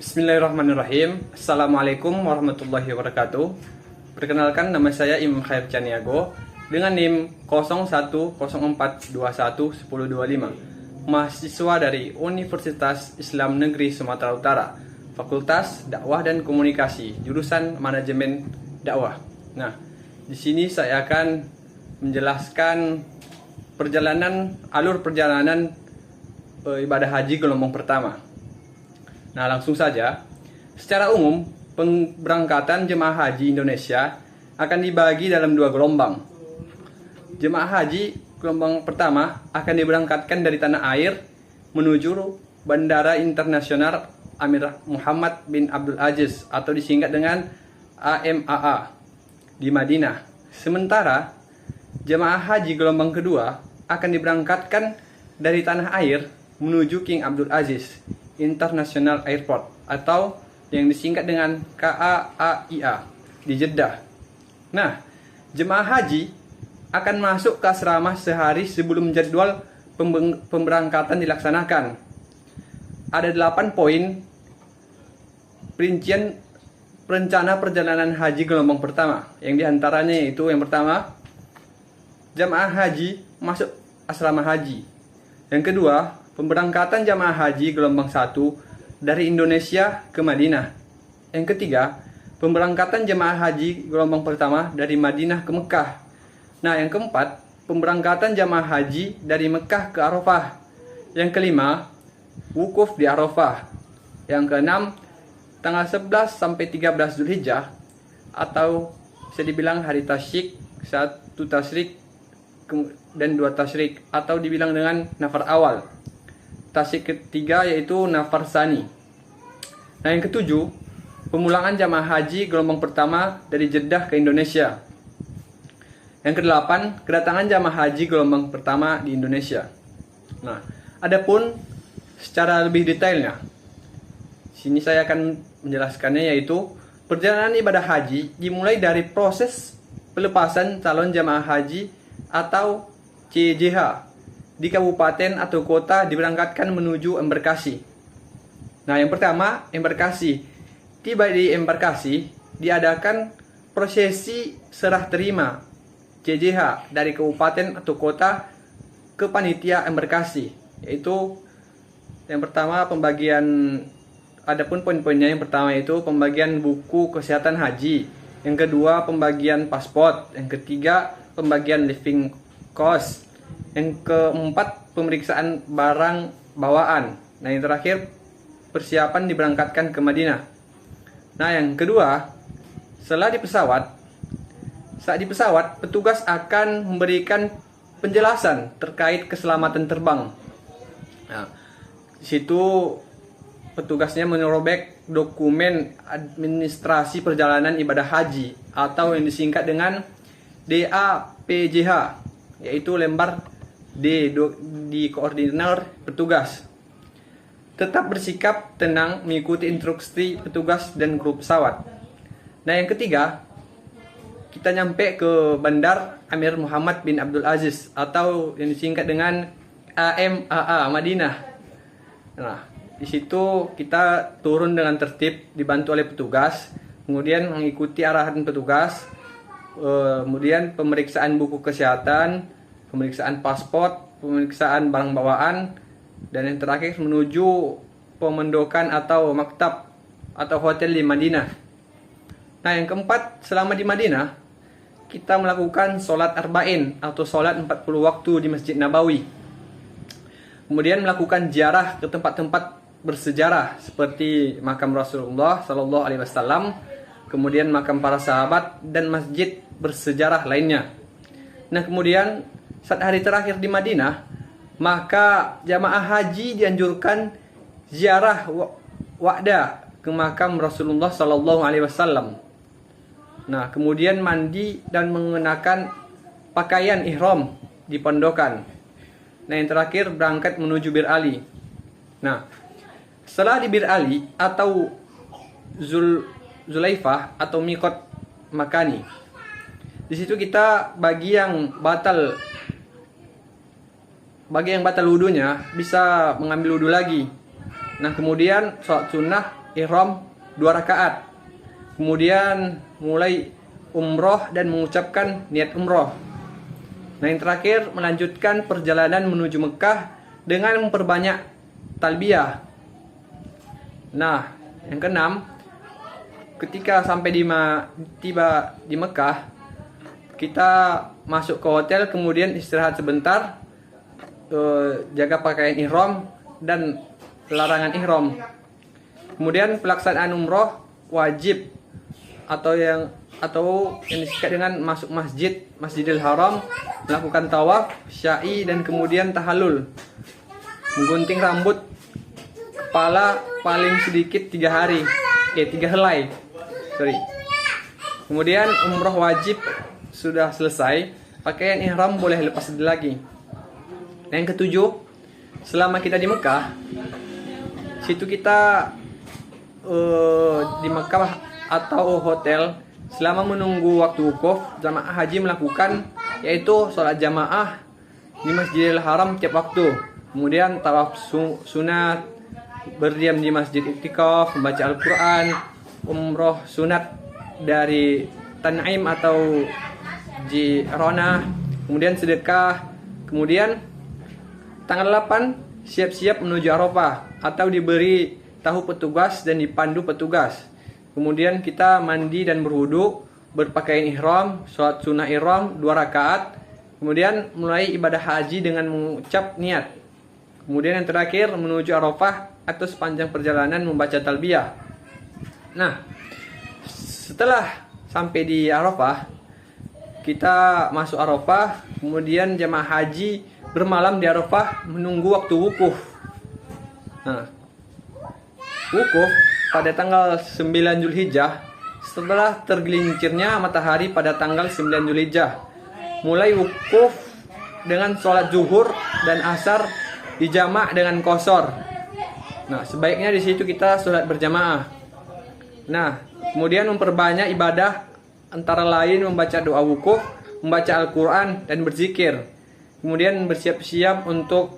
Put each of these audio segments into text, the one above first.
Bismillahirrahmanirrahim. Assalamualaikum warahmatullahi wabarakatuh. Perkenalkan, nama saya Imam Khair Caniago dengan NIM 0104211025, mahasiswa dari Universitas Islam Negeri Sumatera Utara, Fakultas Dakwah dan Komunikasi, jurusan Manajemen Dakwah. Nah, di sini saya akan menjelaskan alur perjalanan ibadah haji gelombang pertama. Nah, langsung saja. Secara umum, pemberangkatan jemaah haji Indonesia akan dibagi dalam dua gelombang. Jemaah haji gelombang pertama akan diberangkatkan dari tanah air menuju Bandara Internasional Amir Muhammad bin Abdul Aziz atau disingkat dengan AMAA di Madinah. Sementara jemaah haji gelombang kedua akan diberangkatkan dari tanah air menuju King Abdul Aziz International Airport atau yang disingkat dengan KAAIA di Jeddah. Nah, jemaah haji akan masuk ke asrama sehari sebelum jadwal pemberangkatan dilaksanakan. Ada 8 poin perincian rencana perjalanan haji gelombang pertama. Yang diantaranya yaitu yang pertama, jemaah haji masuk asrama haji. Yang kedua, pemberangkatan jamaah haji gelombang 1 dari Indonesia ke Madinah. Yang ketiga, pemberangkatan jamaah haji gelombang pertama dari Madinah ke Mekah. Nah, yang keempat, pemberangkatan jamaah haji dari Mekah ke Arafah. Yang kelima, wukuf di Arafah. Yang keenam, tanggal 11 sampai 13 Zulhijjah atau bisa dibilang hari tasyrik, 1 tasyrik dan 2 tasyrik atau dibilang dengan nafar awal. Tasyrik ketiga yaitu nafar sani. Nah, yang ketujuh, pemulangan jamaah haji gelombang pertama dari Jeddah ke Indonesia. Yang kedelapan, kedatangan jamaah haji gelombang pertama di Indonesia. Nah, adapun secara lebih detailnya, sini saya akan menjelaskannya, yaitu perjalanan ibadah haji dimulai dari proses pelepasan calon jamaah haji atau CJH di kabupaten atau kota diberangkatkan menuju embarkasi. Nah, yang pertama, embarkasi. Tiba di embarkasi, diadakan prosesi serah terima CJH dari kabupaten atau kota ke panitia embarkasi. Yaitu yang pertama adapun poin-poinnya, yang pertama itu pembagian buku kesehatan haji. Yang kedua, pembagian paspor. Yang ketiga, pembagian living cost. Yang keempat, pemeriksaan barang bawaan. Nah, yang terakhir, persiapan diberangkatkan ke Madinah. Nah, yang kedua, saat di pesawat, petugas akan memberikan penjelasan terkait keselamatan terbang. Nah, di situ petugasnya menyerobek dokumen administrasi perjalanan ibadah haji atau yang disingkat dengan DAPJH, yaitu lembar di koordinator petugas. Tetap bersikap tenang mengikuti instruksi petugas dan kru pesawat. Nah, yang ketiga, kita nyampe ke Bandar Amir Muhammad bin Abdul Aziz atau yang disingkat dengan AMAA Madinah. Nah, di situ kita turun dengan tertib dibantu oleh petugas, kemudian mengikuti arahan petugas, kemudian pemeriksaan buku kesehatan, pemeriksaan paspor, pemeriksaan barang bawaan, dan yang terakhir menuju pemondokan atau maktab atau hotel di Madinah. Nah, yang keempat, selama di Madinah kita melakukan sholat arba'in atau sholat 40 waktu di Masjid Nabawi. Kemudian melakukan ziarah ke tempat-tempat bersejarah seperti makam Rasulullah SAW, kemudian makam para sahabat dan masjid bersejarah lainnya. Nah, kemudian saat hari terakhir di Madinah, maka jamaah haji dianjurkan ziarah wa'da ke makam Rasulullah SAW. Nah, kemudian mandi dan mengenakan pakaian ihram di pondokan. Nah, yang terakhir berangkat menuju Bir Ali. Nah, setelah di Bir Ali atau Zulaifah atau Miqat Makani, di situ kita bagi yang batal wudhunya bisa mengambil wudhu lagi. Nah, kemudian sholat sunnah ihram 2 rakaat. Kemudian mulai umroh dan mengucapkan niat umroh. Nah, yang terakhir melanjutkan perjalanan menuju Mekah dengan memperbanyak talbiyah. Nah, yang keenam, ketika sampai tiba di Mekah, kita masuk ke hotel, kemudian istirahat sebentar, jaga pakaian ihram dan larangan ihram. Kemudian pelaksanaan umroh wajib atau yang disingkat dengan masuk Masjidil Haram, melakukan tawaf, sya'i, dan kemudian tahallul. Menggunting rambut kepala paling sedikit 3 helai. Kemudian umroh wajib sudah selesai, pakaian ihram boleh lepas lagi. Yang ketujuh, selama kita di Mekah, situ kita di Mekah atau hotel, selama menunggu waktu wukuf, jamaah haji melakukan yaitu sholat jamaah di Masjidil Haram tiap waktu. Kemudian tawaf sunat, berdiam di masjid iktikaf, membaca Al-Quran, umroh sunat dari Tan'im atau Jironah, kemudian sedekah. Kemudian tanggal 8 siap-siap menuju Arafah atau diberi tahu petugas dan dipandu petugas. Kemudian kita mandi dan berwudu, berpakaian ihram, sholat sunnah ihram 2 rakaat. Kemudian mulai ibadah haji dengan mengucap niat. Kemudian yang terakhir menuju Arafah atau sepanjang perjalanan membaca talbiyah. Nah, setelah sampai di Arafah, kita masuk Arafah, kemudian jamaah haji bermalam di Arafah menunggu waktu wukuf. Nah, wukuf pada tanggal 9 Zulhijjah setelah tergelincirnya matahari pada tanggal 9 Zulhijjah. Mulai wukuf dengan sholat zuhur dan asar dijamak dengan qashar. Nah, sebaiknya di situ kita sholat berjamaah. Nah, kemudian memperbanyak ibadah antara lain membaca doa wukuf, membaca Al-Quran, dan berzikir. Kemudian bersiap-siap untuk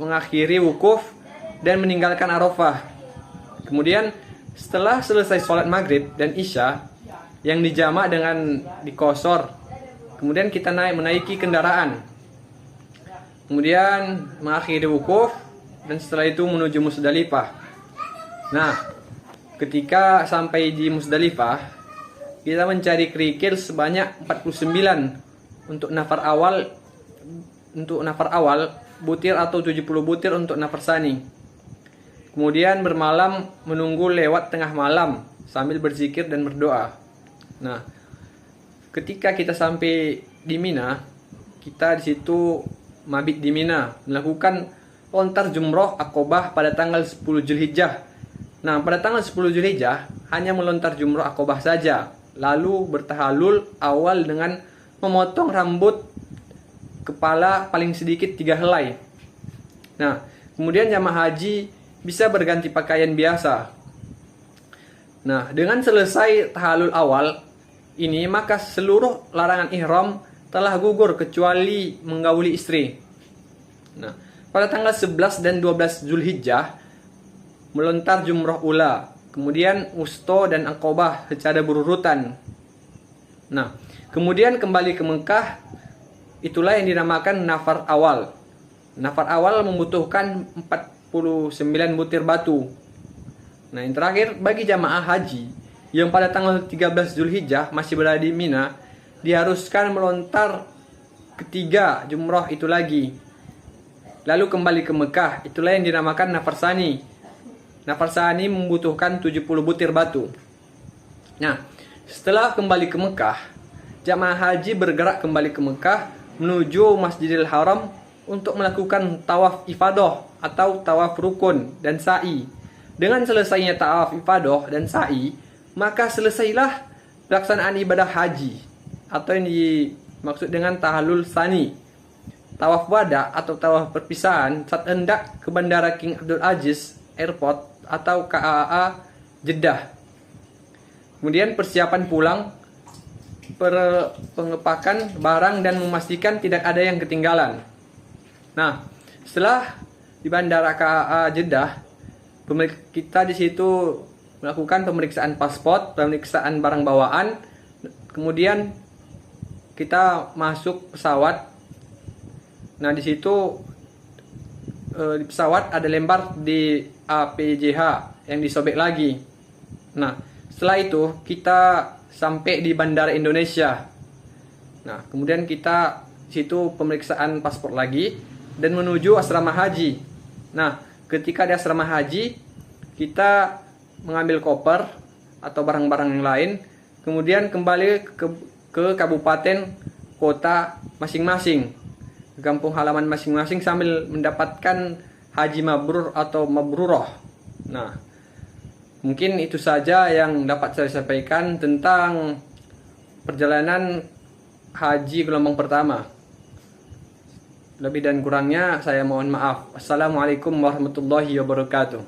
mengakhiri wukuf dan meninggalkan Arafah. Kemudian setelah selesai sholat maghrib dan isya yang dijamak dengan qashar, kemudian kita menaiki kendaraan. Kemudian mengakhiri wukuf dan setelah itu menuju Musdalifah. Nah, ketika sampai di Musdalifah, kita mencari kerikil sebanyak 49 untuk nafar awal, butir atau 70 butir untuk nafar sani. Kemudian bermalam menunggu lewat tengah malam sambil berzikir dan berdoa. Nah, ketika kita sampai di Mina, kita di situ mabit di Mina, melakukan lontar jumroh Aqobah pada tanggal 10 Zulhijjah. Nah, pada tanggal 10 Zulhijjah hanya melontar jumroh Aqobah saja, lalu bertahalul awal dengan memotong rambut kepala paling sedikit 3 helai. Nah, kemudian jamaah haji bisa berganti pakaian biasa. Nah, dengan selesai tahalul awal ini, maka seluruh larangan ihram telah gugur kecuali menggauli istri. Nah, pada tanggal 11 dan 12 Zulhijjah melontar jumroh ula, kemudian wusto dan Aqobah secara berurutan. Nah, kemudian kembali ke Mekah, itulah yang dinamakan nafar awal. Nafar awal membutuhkan 49 butir batu. Nah, yang terakhir bagi jamaah haji yang pada tanggal 13 Zulhijjah masih berada di Mina, diharuskan melontar ketiga jumroh itu lagi, lalu kembali ke Mekah. Itulah yang dinamakan nafar sani. Nafar sani membutuhkan 70 butir batu. Nah, setelah kembali ke Mekah, jamaah haji bergerak kembali ke Mekah menuju Masjidil Haram untuk melakukan tawaf ifadah atau tawaf rukun dan sa'i. Dengan selesainya tawaf ifadah dan sa'i, maka selesailah pelaksanaan ibadah haji atau yang dimaksud dengan tahallul sani. Tawaf wada atau tawaf perpisahan saat hendak ke Bandara King Abdul Aziz Airport atau KAA Jeddah. Kemudian persiapan pulang, pengepakan barang dan memastikan tidak ada yang ketinggalan. Nah, setelah di Bandara KAA Jeddah, pemilik kita di situ melakukan pemeriksaan paspor, pemeriksaan barang bawaan, kemudian kita masuk pesawat. Nah, di situ di pesawat ada lembar di APJH yang disobek lagi. Nah, setelah itu kita sampai di Bandara Indonesia. Nah, kemudian kita situ pemeriksaan paspor lagi dan menuju asrama haji. Nah, ketika di asrama haji kita mengambil koper atau barang-barang yang lain, kemudian kembali ke kabupaten kota masing-masing, ke kampung halaman masing-masing sambil mendapatkan haji mabrur atau mabruroh. Nah, mungkin itu saja yang dapat saya sampaikan tentang perjalanan haji gelombang pertama. Lebih dan kurangnya saya mohon maaf. Assalamualaikum warahmatullahi wabarakatuh.